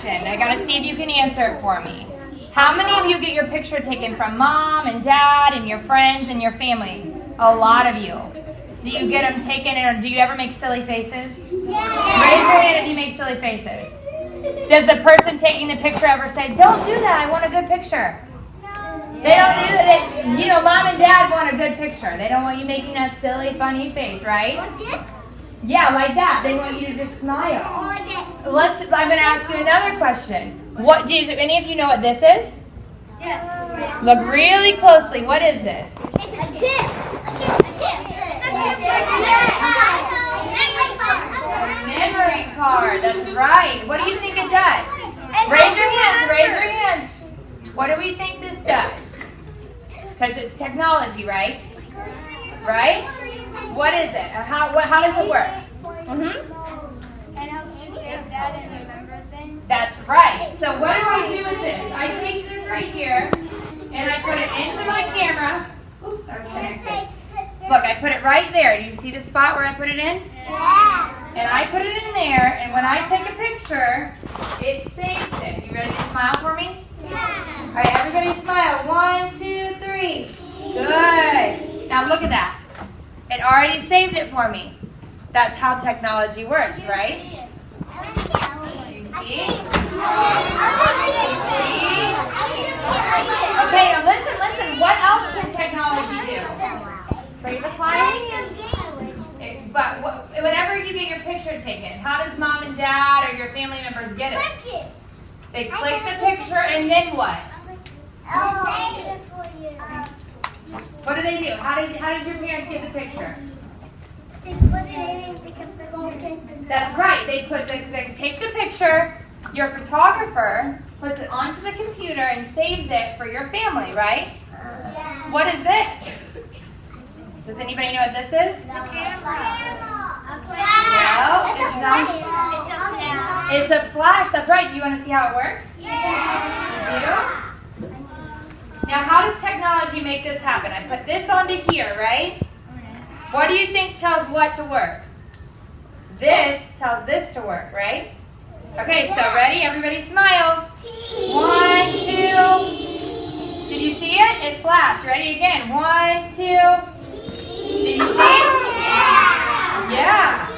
question. I got to see if you can answer it for me. How many of you get your picture taken from mom and dad and your friends and your family? A lot of you. Do you get them taken, or do you ever make silly faces? Yeah. Raise your hand if you make silly faces. Does the person taking the picture ever say, "Don't do that, I want a good picture"? They don't do that. You know, mom and dad want a good picture. They don't want you making that silly, funny face, right? Like this? Yeah, like that. They want you to just smile. I'm going to ask you another question. What do any of you know what this is? Yeah. Look really closely. What is this? It's a tip. Memory card. That's right. What do you think it does? Raise your hands. Raise your hands. What do we think this does? Because it's technology, right? Right? What is it? How does it work? It helps you save that and remember things. That's right. So what do I do with this? I take this right here and I put it into my camera. Oops, I was connected. Look, I put it right there. Do you see the spot where I put it in? Yeah. And I put it in there, and when I take a picture, it saves it. You ready to smile for me? Yeah. All right, everybody smile. 1, 2, 3. Good. Now look at that. It already saved it for me. That's how technology works, right? You see? Okay, now listen. What else can technology do? Free reclining? But whenever you get your picture taken, how does mom and dad or your family members get it? They click the picture and then what? What do they do? How did your parents get the picture? They put it in the focus. That's right. They take the picture. Your photographer puts it onto the computer and saves it for your family, right? Yeah. What is this? Does anybody know what this is? No, It's a flash. That's right. Do you want to see how it works? Yeah. You do? Now, how does technology make this happen? I put this onto here, right? What do you think tells what to work? This tells this to work, right? Okay, so ready? Everybody smile. 1, 2. Did you see it? It flashed. Ready again. 1, 2. Did you see it? Yeah.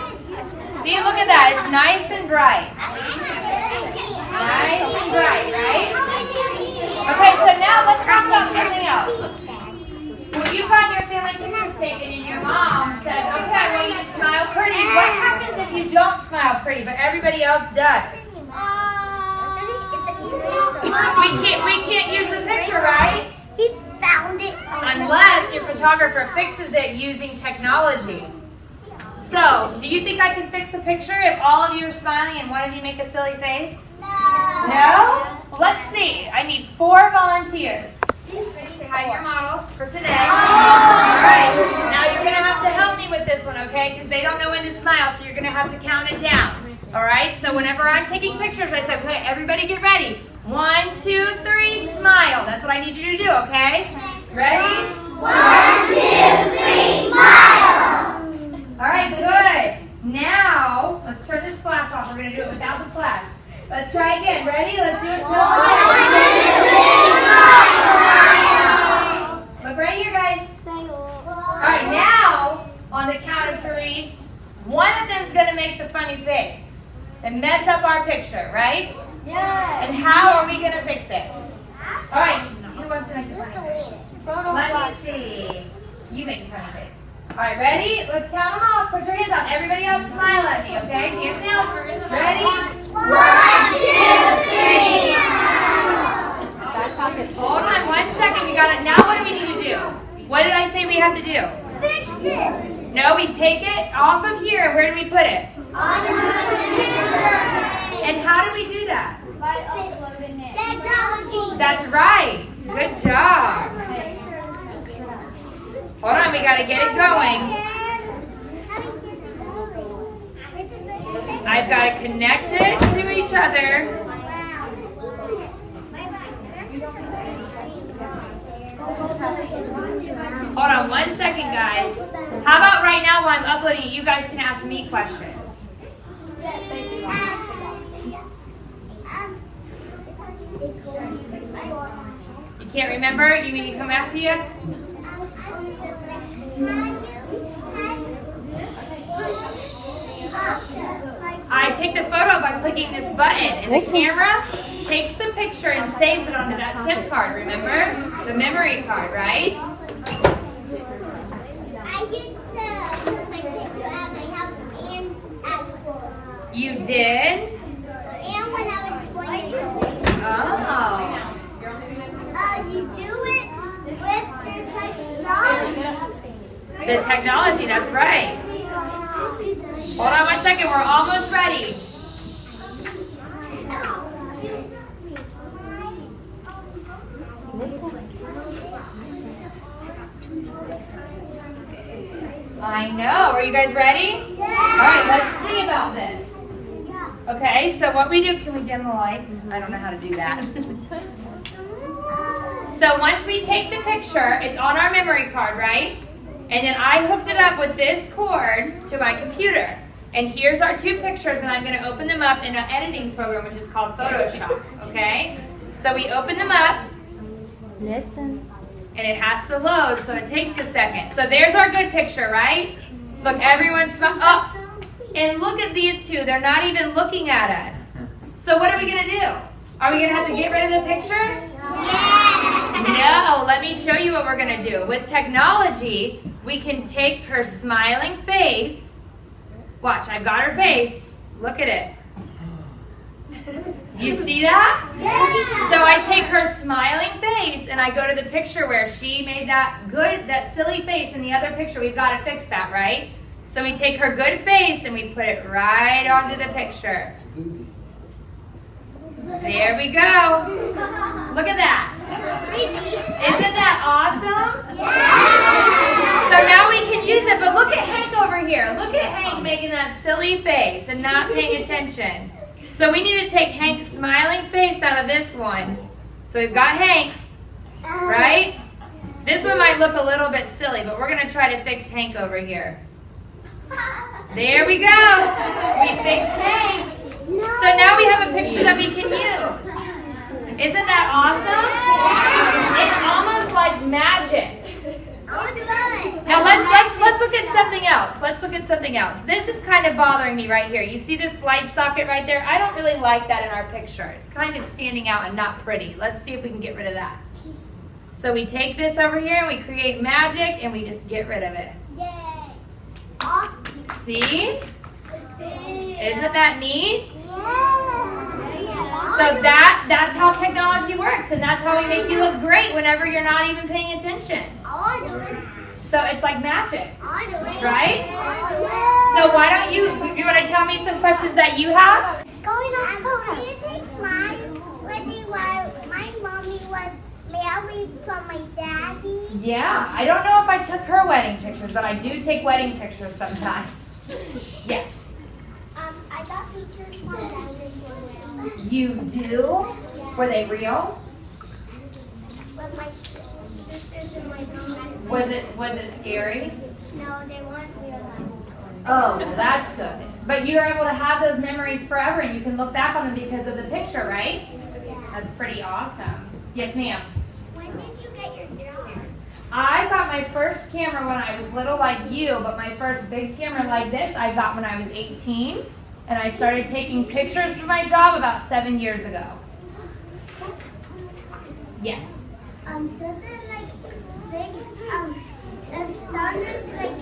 See, look at that. It's nice and bright. Nice and bright, right? Okay, so now let's talk about something else. When you got your family pictures taken and your mom says, "Okay, I want you to smile pretty," what happens if you don't smile pretty, but everybody else does? We can't use the picture, right? He found it. Unless your photographer fixes it using technology. So, do you think I can fix a picture if all of you are smiling and one of you make a silly face? No? Well, let's see. I need 4 volunteers. Say hi to your models for today. All right. Now you're going to have to help me with this one, okay? Because they don't know when to smile, so you're going to have to count it down. All right? So whenever I'm taking pictures, I say, okay, everybody get ready. 1, 2, 3, smile. That's what I need you to do, okay? Ready? 1, 2, 3, smile. All right, good. Now, let's turn this flash off. We're going to do it without the flash. Let's try again. Ready? Let's do it till 1, 2, 3, smile. Look right here, guys. All right, now, on the count of 3, one of them is going to make the funny face and mess up our picture, right? Yeah. And how are we going to fix it? All right, who wants to make the funny face? Let me see. You make the funny face. All right, ready? Let's count them off. Put your hands out. Everybody else smile at me, okay? Hands down. Ready? 1, 2, 3. Hold on 1 second. We got it. Now what do we need to do? What did I say we have to do? Fix it. No, we take it off of here. Where do we put it? On the computer. And how do we do that? By uploading it. Technology. That's right. Good job. Hold on, we got to get it going. I've got to connect it to each other. Hold on 1 second, guys. How about right now while I'm uploading it, you guys can ask me questions. Can't remember? You mean to come back to you? I take the photo by clicking this button, and the camera takes the picture and saves it onto that SIM card, remember? The memory card, right? I used to put my picture at my house and at school. You did? And when I was 1 years old. Oh. You do it with the technology. The technology, that's right. Hold on 1 second, we're almost ready. I know. Are you guys ready? Yeah. All right, let's see about this. Okay, so what we do, can we dim the lights? I don't know how to do that. So once we take the picture, it's on our memory card, right? And then I hooked it up with this cord to my computer. And here's our 2 pictures, and I'm going to open them up in an editing program, which is called Photoshop, okay? So we open them up. Listen. And it has to load, so it takes a second. So there's our good picture, right? Look, everyone's oh, and look at these 2. They're not even looking at us. So what are we going to do? Are we going to have to get rid of the picture? No, let me show you what we're going to do. With technology, we can take her smiling face. Watch, I've got her face. Look at it. You see that? Yeah. So I take her smiling face and I go to the picture where she made that silly face in the other picture. We've got to fix that, right? So we take her good face and we put it right onto the picture. There we go. Look at that. Isn't that awesome? Yeah. So now we can use it, but look at Hank over here. Look at Hank making that silly face and not paying attention. So we need to take Hank's smiling face out of this one. So we've got Hank, right? This one might look a little bit silly, but we're going to try to fix Hank over here. There we go. We fixed Hank. So now we have a picture that we can use. Isn't that awesome? It's almost like magic. Now let's look at something else. Let's look at something else. This is kind of bothering me right here. You see this light socket right there? I don't really like that in our picture. It's kind of standing out and not pretty. Let's see if we can get rid of that. So we take this over here and we create magic and we just get rid of it. See? Isn't that neat? So that's how technology works, and that's how we make you look great whenever you're not even paying attention. So it's like magic, right? So why don't you want to tell me some questions that you have? Do you think my mommy was married from my daddy? Yeah, I don't know if I took her wedding pictures, but I do take wedding pictures sometimes. Yes. I got pictures from dinosaurs. You do? Were they real? With my sisters and my mom. Was it scary? No, they weren't real. Oh, well, that's good. But you're able to have those memories forever, and you can look back on them because of the picture, right? That's pretty awesome. Yes, ma'am. When did you get your job? I got my first camera when I was little like you, but my first big camera like this I got when I was 18. And I started taking pictures for my job about 7 years ago. Yes. Does it like fix if someone's like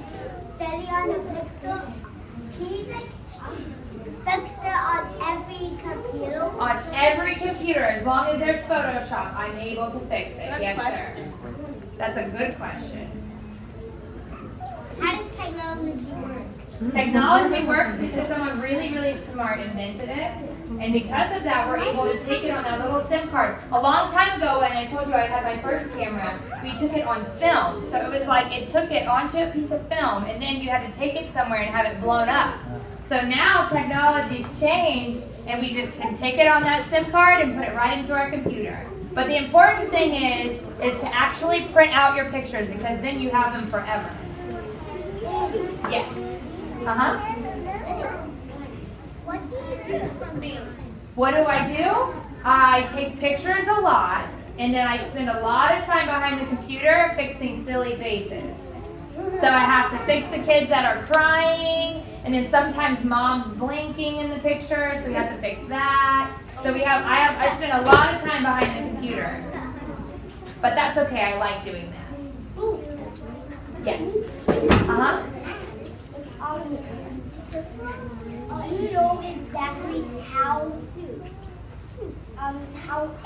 steady on the pixel, can you like fix it on every computer? On every computer, as long as there's Photoshop, I'm able to fix it. Yes, sir. That's a good question. How does technology work? Technology works because someone really, really smart invented it. And because of that, we're able to take it on that little SIM card. A long time ago, when I told you I had my first camera, we took it on film. So it was like it took it onto a piece of film, and then you had to take it somewhere and have it blown up. So now technology's changed, and we just can take it on that SIM card and put it right into our computer. But the important thing is to actually print out your pictures, because then you have them forever. Yes. Uh-huh. What do you do for me? What do? I take pictures a lot, And then I spend a lot of time behind the computer fixing silly faces. So I have to fix the kids that are crying, and then sometimes mom's blinking in the picture, so we have to fix that. So I spend a lot of time behind the computer. But that's okay, I like doing that. Yes. Uh-huh. Do you know exactly how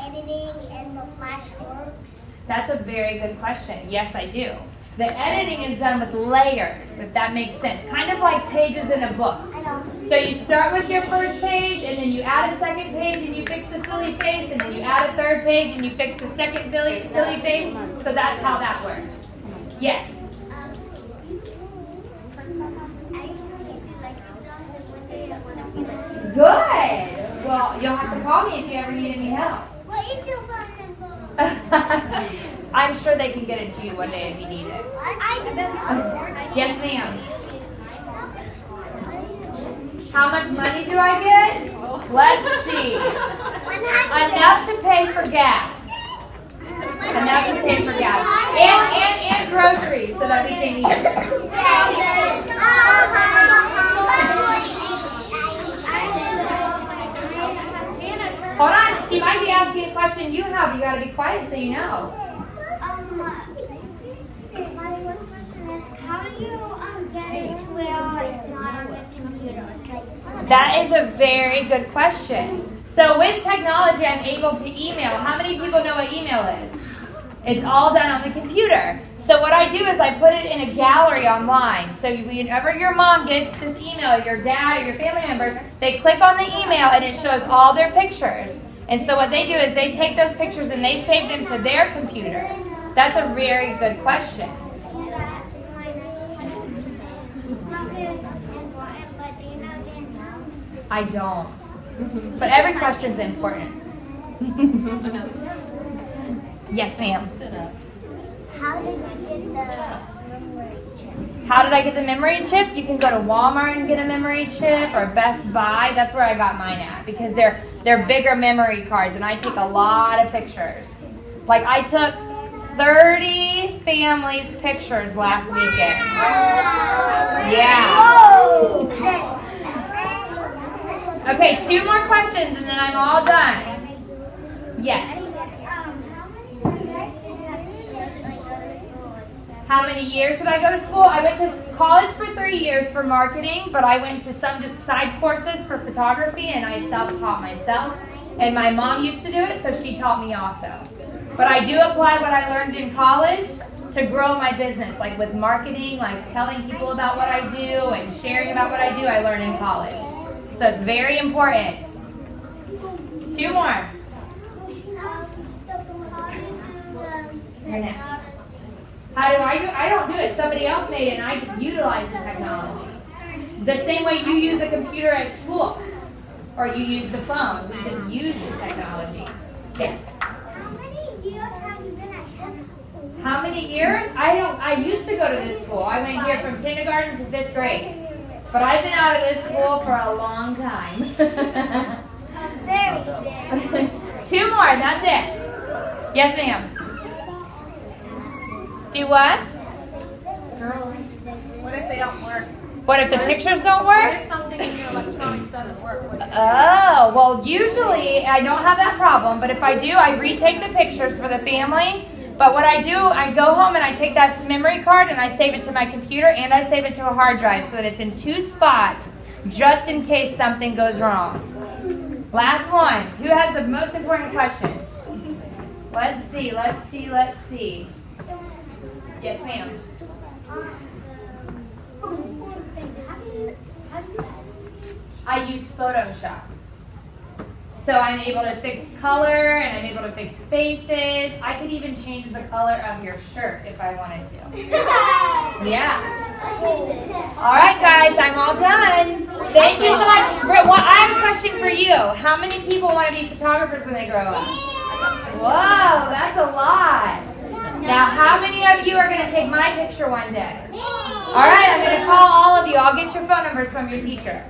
editing and the Flash works? That's a very good question. Yes, I do. The editing is done with layers, if that makes sense. Kind of like pages in a book. I know. So you start with your first page, and then you add a second page, and you fix the silly face, and then you add a third page, and you fix the second silly face. So that's how that works. Yes. Good. Well, you'll have to call me if you ever need any help. What is your phone number? I'm sure they can get it to you one day if you need it. Yes, ma'am. How much money do I get? Let's see. Enough to pay for gas. Enough to pay for gas. And groceries so that we can eat. Hold on, she might be asking a question you have. You gotta be quiet so you know. My one question is, how do you get it to where it's not on the computer? That is a very good question. So with technology, I'm able to email. How many people know what email is? It's all done on the computer. So what I do is I put it in a gallery online. So whenever your mom gets this email, your dad or your family members, they click on the email and it shows all their pictures. And so what they do is they take those pictures and they save them to their computer. That's a very good question. I don't. But every question's important. Yes, ma'am. How did you get the memory chip? How did I get the memory chip? You can go to Walmart and get a memory chip, or Best Buy. That's where I got mine at, because they're bigger memory cards, and I take a lot of pictures. Like I took 30 families' pictures last weekend. Yeah. Okay, 2 more questions, and then I'm all done. Yes. How many years did I go to school? I went to college for 3 years for marketing, but I went to some just side courses for photography, and I self-taught myself. And my mom used to do it, so she taught me also. But I do apply what I learned in college to grow my business, like with marketing, like telling people about what I do and sharing about what I do, I learned in college. So it's very important. 2 more. You're next. How do I do? I don't do it. Somebody else made it, and I just utilize the technology. The same way you use a computer at school, or you use the phone. We just use the technology. Yeah. How many years have you been at this school? How many years? I used to go to this school. I went here from kindergarten to 5th grade. But I've been out of this school for a long time. Very. 2 more, that's it. Yes, ma'am. Do what? What if they don't work? What if the pictures don't What work? if something in your electronics doesn't work? Oh, well, usually I don't have that problem, but if I do, I retake the pictures for the family. But what I do, I go home and I take that memory card and I save it to my computer and I save it to a hard drive so that it's in 2 spots just in case something goes wrong. Last one. Who has the most important question? Let's see. Yes, ma'am. I use Photoshop. So I'm able to fix color and I'm able to fix faces. I could even change the color of your shirt if I wanted to. Yeah. All right, guys, I'm all done. Thank you so much. Well, I have a question for you. How many people want to be photographers when they grow up? Whoa, that's a lot. Now, how many of you are going to take my picture one day? All right, I'm going to call all of you. I'll get your phone numbers from your teacher.